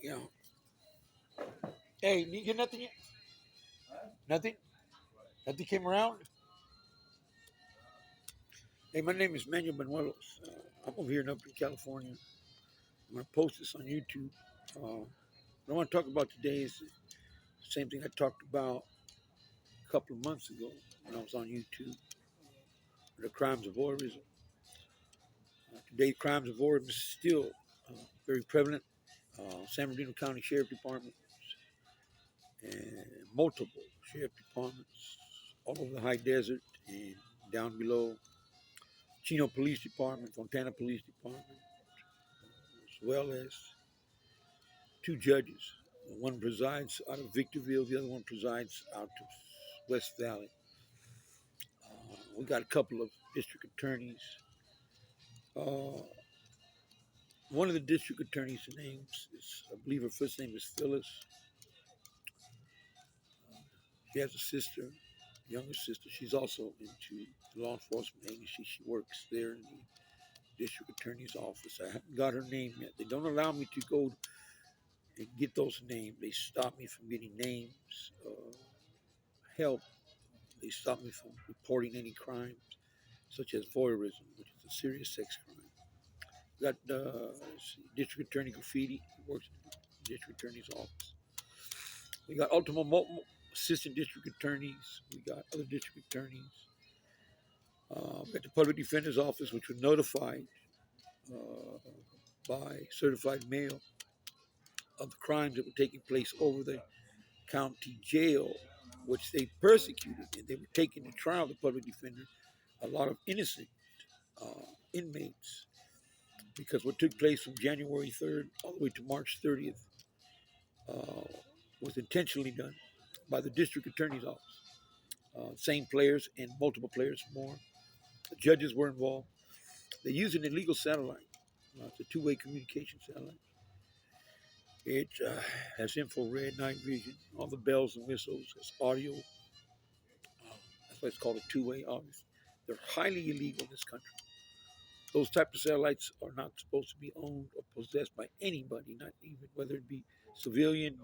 Yeah. Hey, you get nothing yet? Nothing? Nothing came around? Hey, my name is Manuel Benuelos. I'm over here in Upton, California. I'm going to post this on YouTube. What I want to talk about today is the same thing I talked about a couple of months ago when I was on YouTube, the crimes of voyeurism. Today, crimes of voyeurism is still very prevalent. San Bernardino County Sheriff Department and multiple sheriff departments all over the high desert and down below. Chino Police Department, Fontana Police Department, as well as two judges. One presides out of Victorville, the other one presides out of West Valley. We got a couple of district attorneys. Uh, one of the district attorneys' names is, I believe her first name is Phyllis. She has a sister, younger sister. She's also into law enforcement agency. She works there in the district attorney's office. I haven't got her name yet. They don't allow me to go and get those names. They stop me from getting names, help. They stop me from reporting any crimes, such as voyeurism, which is a serious sex crime. We got District Attorney Graffiti, who works in the District Attorney's office. We got Assistant District Attorneys. We got other District Attorneys. We got the Public Defender's Office, which was notified uh, by certified mail of the crimes that were taking place over the county jail, which they persecuted, and they were taking to trial, the public defender, a lot of innocent inmates, because what took place from January 3rd all the way to March 30th was intentionally done by the district attorney's office. Same players and multiple players more. The judges were involved. They used an illegal satellite. It's a two-way communication satellite. It has infrared, night vision, all the bells and whistles. It's audio. That's why it's called a two-way, obviously. They're highly illegal in this country. Those type of satellites are not supposed to be owned or possessed by anybody, not even whether it be civilian,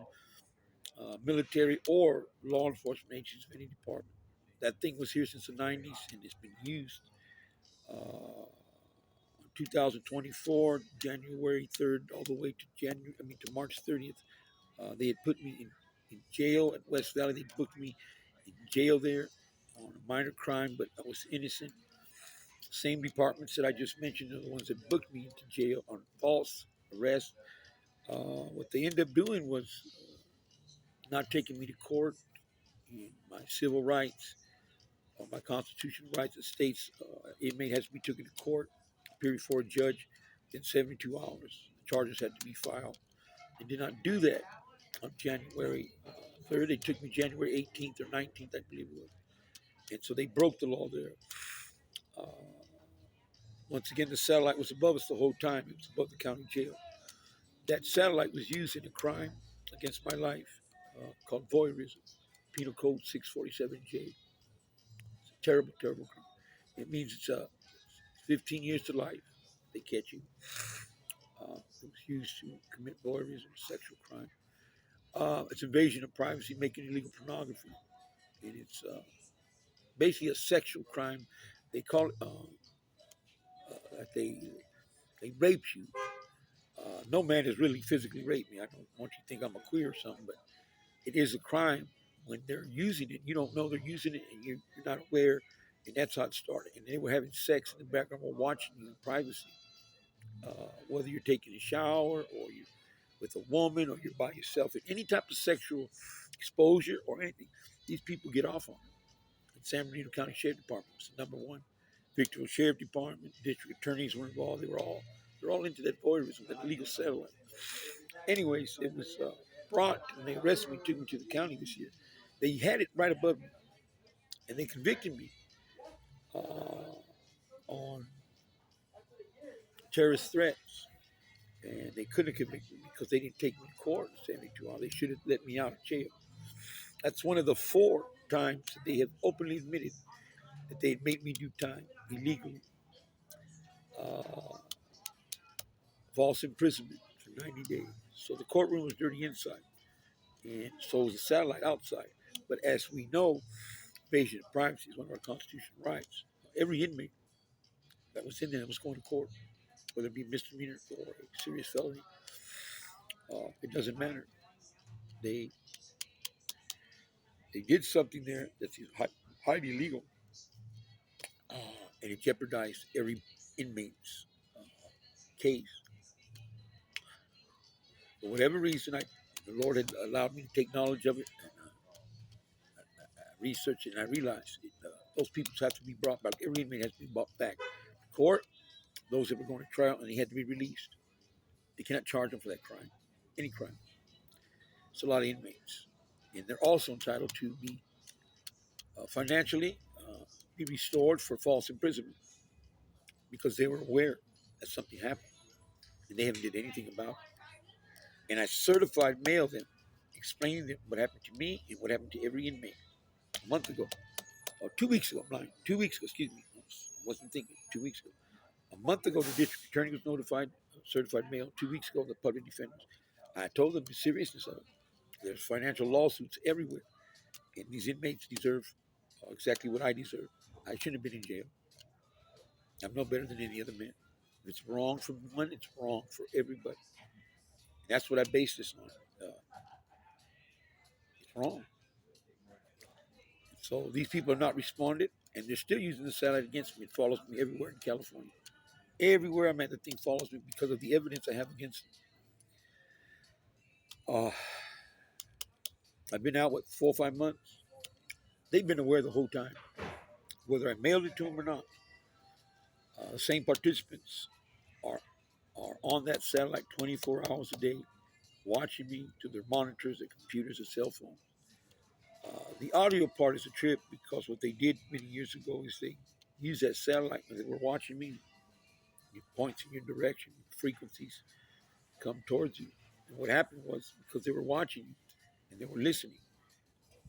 military, or law enforcement agencies of any department. That thing was here since the 90s, and it's been used. 2024, January 3rd, all the way to to March 30th. They had put me in jail at West Valley. They booked me in jail there on a minor crime, but I was innocent. Same departments that I just mentioned are the ones that booked me into jail on false arrest. What they ended up doing was not taking me to court. And my civil rights, my constitutional rights, it states inmate has to be taken to court, appear before a judge in 72 hours. The charges had to be filed. They did not do that on January 3rd. They took me January 18th or 19th, I believe it was. And so they broke the law there. Uh, Once again, the satellite was above us the whole time. It was above the county jail. That satellite was used in a crime against my life called voyeurism, Penal Code 647J. It's a terrible, terrible crime. It means it's 15 years to life. They catch you. It was used to commit voyeurism, sexual crime. It's invasion of privacy, making illegal pornography, and it's basically a sexual crime. They call it that they rape you. No man has really physically raped me. I don't want you to think I'm a queer or something, but it is a crime when they're using it. You don't know they're using it, and you're not aware, and that's how it started. And they were having sex in the background while watching you in privacy. Whether you're taking a shower or you with a woman or you're by yourself, any type of sexual exposure or anything, these people get off on it. And San Bernardino County Sheriff Department was the number one. Victorville Sheriff Department, district attorneys were involved. They're all into that voyeurism, that illegal satellite. Anyways, it was brought when they arrested me, took me to the county this year. They had it right above me, and they convicted me on terrorist threats. And they couldn't convict me because they didn't take me to court in 72 hours. They should have let me out of jail. That's one of the 4 times that they have openly admitted that they had made me do time illegally. Uh, False imprisonment for 90 days. So the courtroom was dirty inside, and so was the satellite outside. But as we know, invasion of privacy is one of our constitutional rights. Every inmate that was in there that was going to court, whether it be misdemeanor or a serious felony, it doesn't matter. They they did something there that's highly illegal, and it jeopardized every inmate's case. For whatever reason, the Lord had allowed me to take knowledge of it, and I researched it, and I realized those people have to be brought back. Every inmate has to be brought back to court. Those that were going to trial, and they had to be released. They cannot charge them for that crime, any crime. It's a lot of inmates, and they're also entitled to be financially be restored for false imprisonment because they were aware that something happened and they haven't did anything about it. And I certified mailed them, explaining them what happened to me and what happened to every inmate a month ago, or 2 weeks ago. I'm lying. 2 weeks ago, excuse me. I wasn't thinking. 2 weeks ago. A month ago, the district attorney was notified, certified mail. 2 weeks ago, the public defenders. I told them the seriousness of it. There's financial lawsuits everywhere, and these inmates deserve exactly what I deserve. I shouldn't have been in jail. I'm no better than any other man. If it's wrong for one, it's wrong for everybody. And that's what I base this on. It's wrong. So these people have not responded, and they're still using the satellite against me. It follows me everywhere in California. Everywhere I'm at, the thing follows me because of the evidence I have against them. I've been out, 4 or 5 months? They've been aware the whole time, whether I mailed it to them or not. The same participants are on that satellite 24 hours a day, watching me to their monitors, their computers, their cell phones. The audio part is a trip because what they did many years ago is they used that satellite when they were watching me. It points in your direction, frequencies come towards you. And what happened was because they were watching you and they were listening,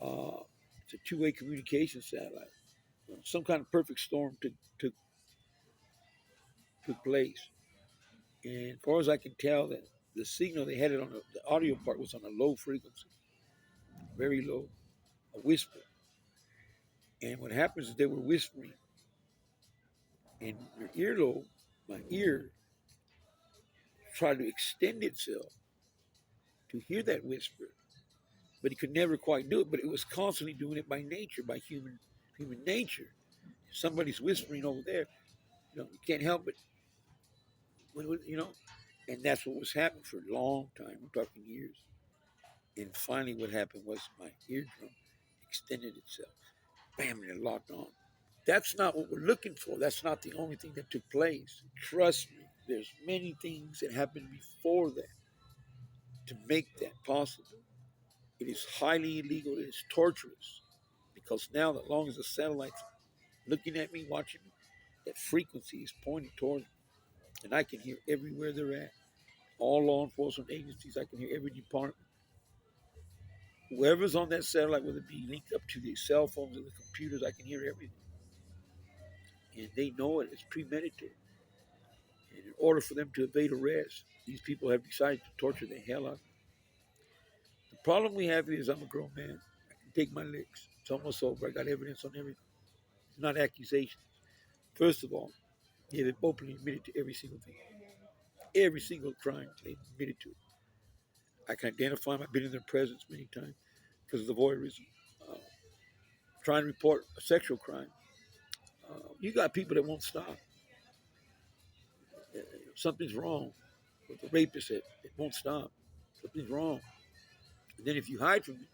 it's a two-way communication satellite. Some kind of perfect storm took place. And as far as I can tell, that the signal they had it on the audio part was on a low frequency, very low, a whisper. And what happens is they were whispering, and your earlobe, my ear, tried to extend itself to hear that whisper, but it could never quite do it. But it was constantly doing it by nature, by human nature. If somebody's whispering over there, you can't help it. And that's what was happening for a long time. I'm talking years. And finally, what happened was my eardrum extended itself. Bam, and it locked on. That's not what we're looking for. That's not the only thing that took place. Trust me, there's many things that happened before that to make that possible. It is highly illegal. It is torturous because now, as long as the satellite's looking at me, watching me, that frequency is pointing towards me, and I can hear everywhere they're at. All law enforcement agencies, I can hear every department. Whoever's on that satellite, whether it be linked up to the cell phones or the computers, I can hear everything. And they know it. It's premeditated. And in order for them to evade arrest, these people have decided to torture the hell out of me. The problem we have is I'm a grown man. I can take my licks. It's almost over. I got evidence on everything. It's not accusations. First of all, they've openly admitted to every single thing. Every single crime, they've admitted to it. I can identify them. I've been in their presence many times because of the voyeurism. Uh, Trying to report a sexual crime. You got people that won't stop. Something's wrong with the rapist. It won't stop. Something's wrong. And then if you hide from it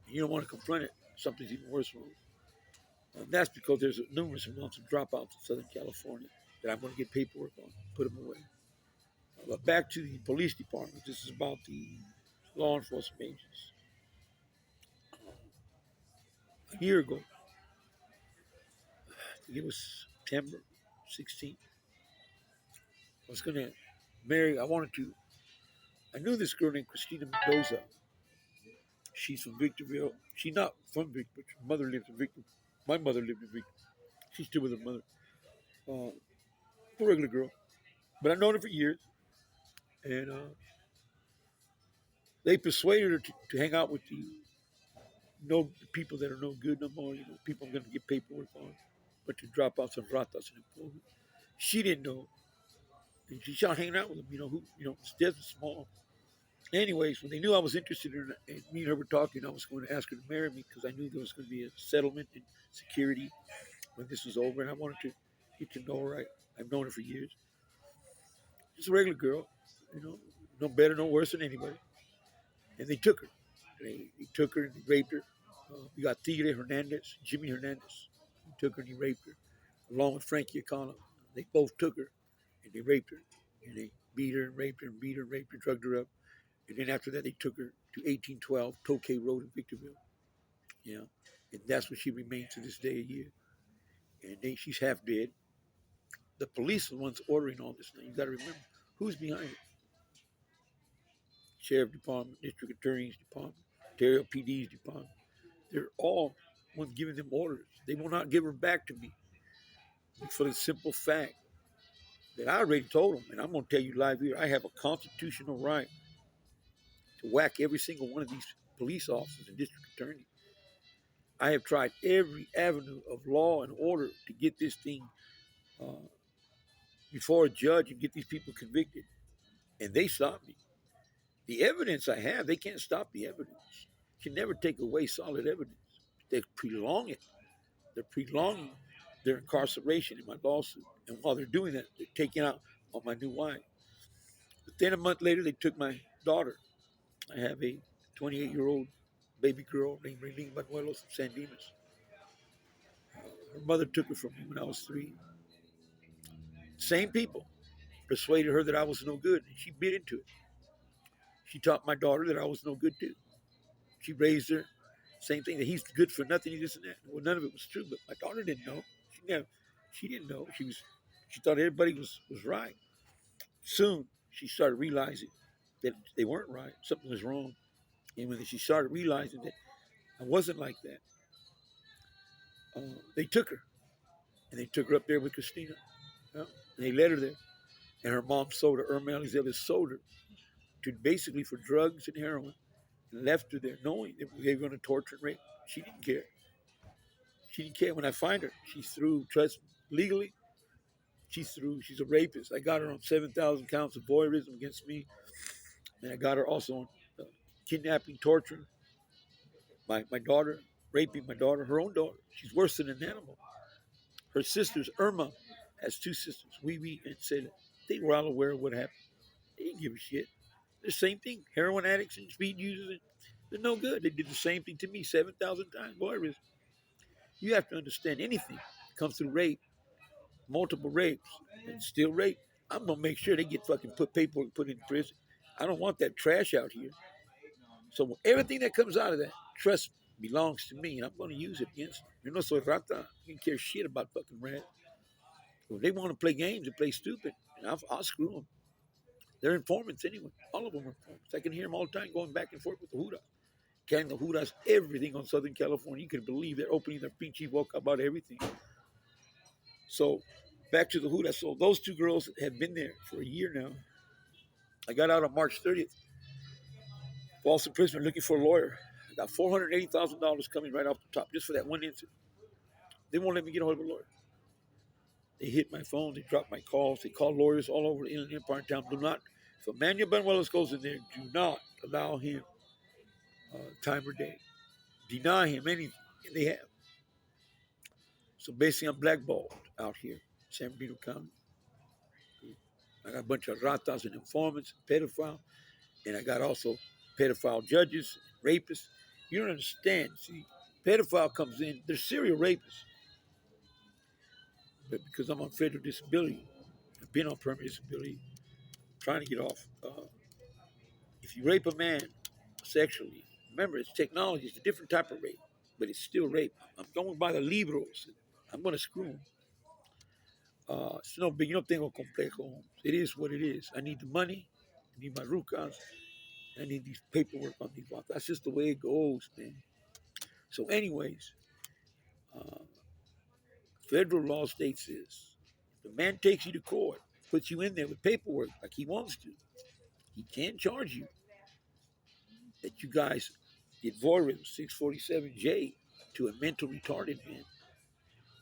and you don't want to confront it, something's even worse wrong. And that's because there's numerous amounts of dropouts in Southern California that I'm going to get paperwork on, put them away. But back to the police department. This is about the law enforcement agencies. A year ago, I think it was September 16th, I was going to marry, I knew this girl named Christina Mendoza. She's from Victorville. She's not from Victorville, but her mother lived in Victorville. My mother lived in Victorville. She's still with her mother. A regular girl. But I've known her for years. And they persuaded her to hang out with the no people that are no good no more. People are going to get paperwork on, but to drop out some ratas and employment. She didn't know, and she started hanging out with them. It's just small. Anyways, when they knew I was interested in her, and me and her were talking, I was going to ask her to marry me because I knew there was going to be a settlement and security when this was over, and I wanted to get to know her. I've known her for years. Just a regular girl, no better, no worse than anybody. And they took her. They took her and they raped her. We got Tigre Hernandez, Jimmy Hernandez. He took her and he raped her, along with Frankie Acana. They both took her and they raped her. And they beat her and raped her and beat her and raped her, drugged her up. And then after that, they took her to 1812 Tokay Road in Victorville. Yeah. And that's where she remains to this day a year. And she's half dead. The police are the ones ordering all this now. You got to remember who's behind it. Sheriff Department, District Attorney's Department, Ontario PD's Department. They're all ones giving them orders. They will not give her back to me for the simple fact that I already told them, and I'm going to tell you live here, I have a constitutional right to whack every single one of these police officers and district attorneys. I have tried every avenue of law and order to get this thing before a judge and get these people convicted, and they stopped me. The evidence I have, they can't stop the evidence. Can never take away solid evidence. They prolong it. They're prolonging their incarceration in my lawsuit. And while they're doing that, they're taking out on my new wife. But then a month later, they took my daughter. I have a 28-year-old baby girl named Raylene Manuelos from San Dimas. Her mother took her from me when I was 3. Same people persuaded her that I was no good, and she bit into it. She taught my daughter that I was no good too. She raised her, same thing, that he's good for nothing, he this and that. Well, none of it was true, but my daughter didn't know. She didn't know. She thought everybody was right. Soon she started realizing that they weren't right. Something was wrong. And when she started realizing that I wasn't like that, they took her. And they took her up there with Christina. And they led her there. And her mom sold her, Irma Elizalde sold her to basically for drugs and heroin, and left her there knowing that they were going to torture and rape. She didn't care. She didn't care. When I find her, she's through, trust me, legally. She's through. She's a rapist. I got her on 7,000 counts of voyeurism against me. And I got her also on kidnapping, torture, my daughter, raping my daughter, her own daughter. She's worse than an animal. Her sisters, Irma, has 2 sisters, Wee and Celia. They were all aware of what happened. They didn't give a shit. The same thing. Heroin addicts and speed users, they're no good. They did the same thing to me 7,000 times. Voyeurism. You have to understand anything comes through rape, multiple rapes, and still rape. I'm gonna make sure they get fucking paperwork put in prison. I don't want that trash out here. So everything that comes out of that, trust me, belongs to me, and I'm gonna use it against them. You know, so rata, you can care shit about fucking rat. If they want to play games and play stupid, I'll screw them. They're informants anyway. All of them are informants. I can hear them all the time going back and forth with the Hudas. Carrying the Hudas everything on Southern California. You can believe they're opening their pinchy boca about everything. So back to the Hudas. So those 2 girls have been there for a year now. I got out on March 30th. False imprisonment, looking for a lawyer. I got $480,000 coming right off the top just for that one incident. They won't let me get a hold of a lawyer. They hit my phone. They dropped my calls. They call lawyers all over the Inland Empire town. Do not, if Emmanuel Benuelos goes in there, do not allow him time or day. Deny him anything. And they have. So basically, I'm blackballed out here in San Bernardino County. I got a bunch of ratas and informants, and pedophiles, and I got also pedophile judges, rapists. You don't understand. See, pedophile comes in, they're serial rapists. But because I'm on federal disability, I've been on permanent disability, trying to get off. If you rape a man sexually, remember it's technology, it's a different type of rape, but it's still rape. I'm going by the libros. I'm going to screw them. It's no big, no tengo complejo. It is what it is. I need the money. I need my rucas. I need these paperwork on these lots. That's just the way it goes, man. So, anyways, federal law states this. If the man takes you to court, puts you in there with paperwork like he wants to, He can't charge you that you guys did Voirim 647J to a mental retarded man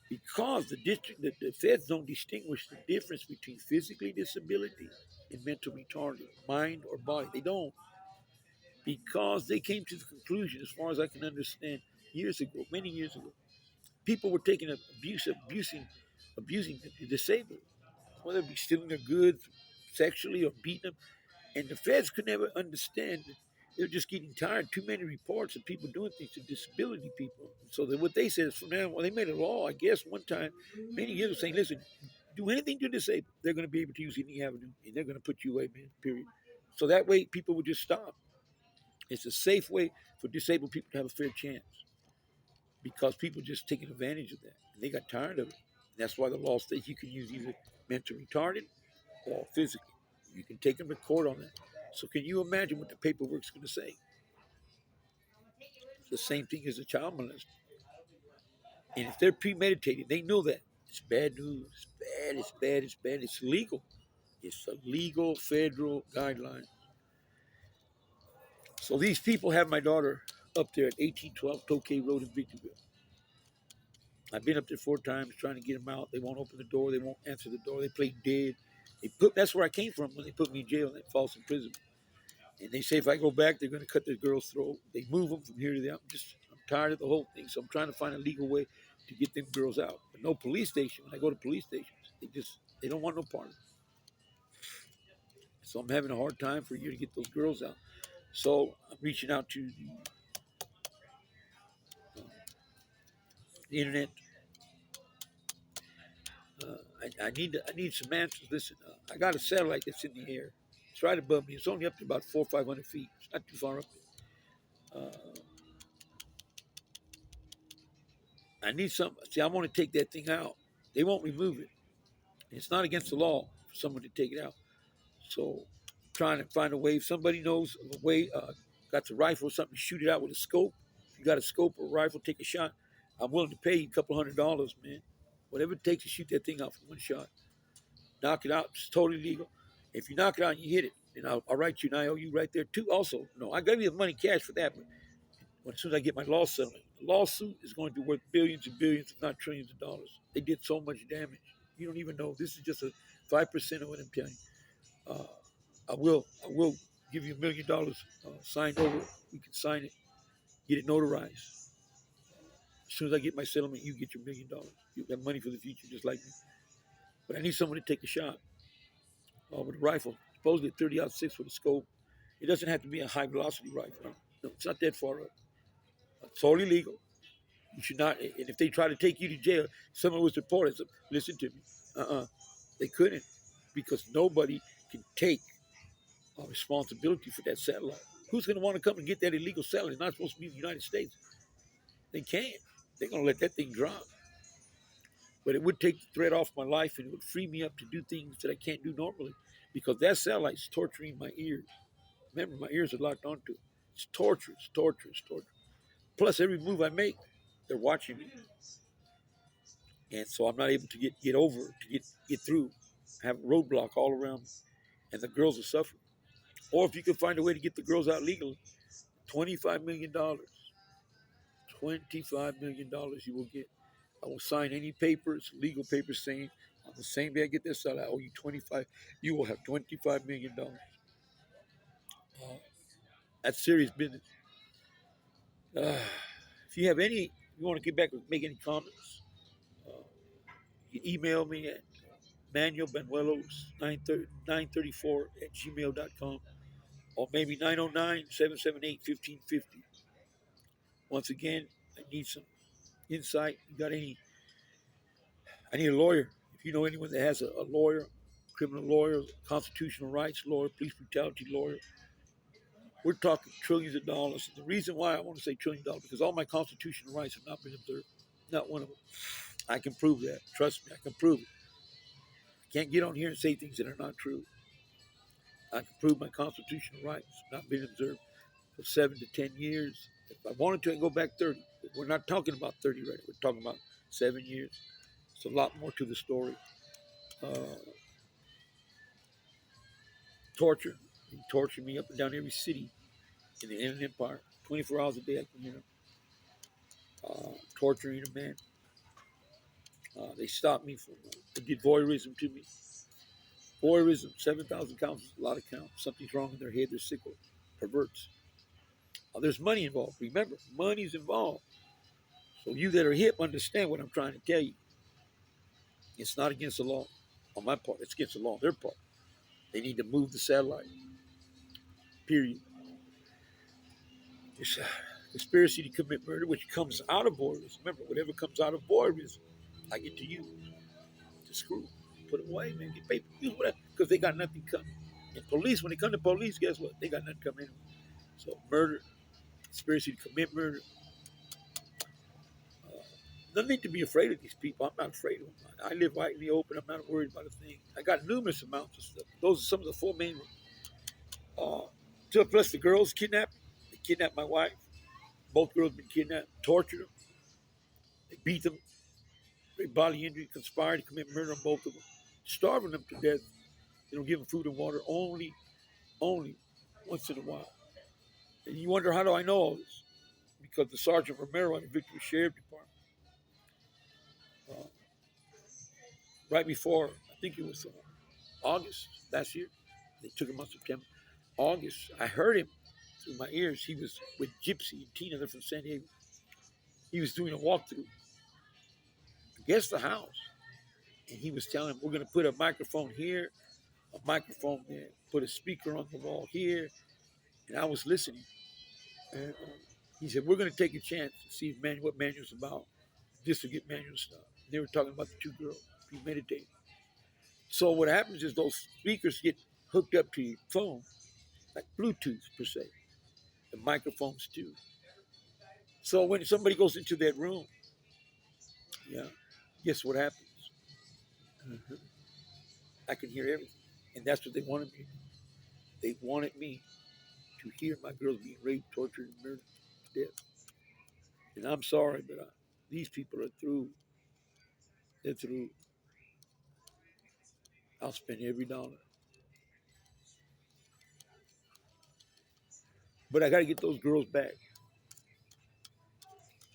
because the feds don't distinguish the difference between physically disability and mental retarded, mind or body. They don't, because they came to the conclusion, as far as I can understand, years ago, many years ago, people were taking abusing the disabled, whether it be stealing their goods sexually or beating them. And the feds could never understand. They're just getting tired. Too many reports of people doing things to disability people. So that what they said is from now, well, they made a law, I guess, one time, many years ago, saying, listen, do anything to disabled, they're going to be able to use any avenue, and they're going to put you away, man, period. So that way, people would just stop. It's a safe way for disabled people to have a fair chance because people just taking advantage of that. And they got tired of it. And that's why the law states you can use either mental retarded or physically. You can take them to court on that. So can you imagine what the paperwork's going to say? It's the same thing as a child molester. And if they're premeditated, they know that. It's bad news. It's bad. It's bad. It's bad. It's legal. It's a legal federal guideline. So these people have my daughter up there at 1812 Tokay Road in Victorville. I've been up there 4 times trying to get them out. They won't open the door. They won't answer the door. They play dead. That's where I came from when they put me in jail and false imprisonment. And they say if I go back, they're going to cut this girl's throat. They move them from here to there. I'm tired of the whole thing. So I'm trying to find a legal way to get them girls out. But no police station. When I go to police stations, they don't want no part of it. So I'm having a hard time for you to get those girls out. So I'm reaching out to the internet. I need some answers. Listen, I got a satellite that's in the air. It's right above me. It's only up to about 400 or 500 feet. It's not too far up there. I need some. See, I want to take that thing out. They won't remove it. It's not against the law for someone to take it out. So, I'm trying to find a way. If somebody knows of a way, got the rifle or something, shoot it out with a scope. If you got a scope or a rifle, take a shot. I'm willing to pay you a couple $100, man. Whatever it takes to shoot that thing out for one shot. Knock it out. It's totally legal. If you knock it out and you hit it, then I'll write you an IOU right there too. Also, no, I gave you the money cash for that, but as soon as I get my law settlement, the lawsuit is going to be worth billions and billions, if not trillions of dollars. They did so much damage. You don't even know. This is just a 5% of what I'm telling you. I will give you $1 million signed over. We can sign it, get it notarized. As soon as I get my settlement, you get your $1 million. You have money for the future, just like me. But I need someone to take a shot with a rifle, supposedly 30-06 with a scope. It doesn't have to be a high velocity rifle. No, it's not that far up. It's totally legal. You should not. And if they try to take you to jail, someone was reported. So listen to me. They couldn't, because nobody can take responsibility for that satellite. Who's going to want to come and get that illegal satellite? It's not supposed to be in the United States. They can't. They're going to let that thing drop. But it would take the threat off my life, and it would free me up to do things that I can't do normally, because that satellite's torturing my ears. Remember, my ears are locked onto it. It's torturous, torturous, torturous. Plus, every move I make, they're watching me. And so I'm not able to get over, to get through. I have a roadblock all around me, and the girls are suffering. Or if you can find a way to get the girls out legally, $25 million. $25 million you will get. I will sign any papers, legal papers saying on the same day I get this out, I owe you 25. You will have $25 million. That's serious business. If you have any, you want to get back and make any comments, you email me at Manuel Benuelos 934 at gmail.com, or maybe 909-778-1550. Once again, I need some insight. You got any? I need a lawyer. If you know anyone that has a lawyer, criminal lawyer, constitutional rights lawyer, police brutality lawyer, we're talking trillions of dollars. And the reason why I want to say $1 trillion, because all my constitutional rights have not been observed. Not one of them. I can prove that. Trust me, I can prove it. I can't get on here and say things that are not true. I can prove my constitutional rights have not been observed for 7 to 10 years. If I wanted to, I can go back 30. But we're not talking about 30 right now. We're talking about 7 years. It's a lot more to the story. Torture. They torture me up and down every city in the Inland Empire. 24 hours a day, I can hear them torturing a man. They stopped me from, they did voyeurism to me. Voyeurism, 7,000 counts is a lot of counts. Something's wrong in their head. They're sick or perverts. There's money involved. Remember, money's involved. So you that are hip understand what I'm trying to tell you. It's not against the law on my part. It's against the law on their part. They need to move the satellite. Period. It's a conspiracy to commit murder, which comes out of voyeurism. Remember, whatever comes out of voyeurism, I get to use to screw. Put them away, man. Get paper. Use whatever. Because they got nothing coming. And police, when they come to police, guess what? They got nothing coming. So murder, conspiracy to commit murder. Nothing to be afraid of these people. I'm not afraid of them. I live right in the open. I'm not worried about a thing. I got numerous amounts of stuff. Those are some of the four main ones. Plus the girls kidnapped. They kidnapped my wife. Both girls been kidnapped, tortured them. They beat them. They bodily injury, conspired to commit murder on both of them, starving them to death. They don't give them food and water only once in a while. And you wonder, how do I know all this? Because the Sergeant Romero at the Victory Sheriff Department, right before, I think it was August last year, they took him on September. August, I heard him through my ears. He was with Gypsy and Tina, they're from San Diego. He was doing a walkthrough against the house. And he was telling him, we're going to put a microphone here, a microphone there, put a speaker on the wall here. And I was listening. And he said, we're going to take a chance to see if what Manuel's about. This will get Manuel stuff. And they were talking about the two girls premeditated. So what happens is those speakers get hooked up to your phone, like Bluetooth per se. The microphones too. So when somebody goes into that room, guess what happens? I can hear everything. And that's what they wanted me. They wanted me to hear my girls being raped, tortured, and murdered to death. And I'm sorry, but these people are through. They're through. I'll spend every dollar. But I got to get those girls back.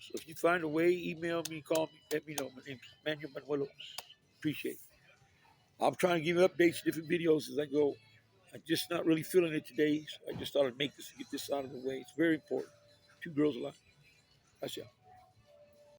So if you find a way, email me, call me, let me know. My name's Manuel Manuelos. Appreciate it. I'm trying to give you updates, different videos as I go. I'm just not really feeling it today. So I just thought I'd make this, get this out of the way. It's very important. Two girls alive. That's it.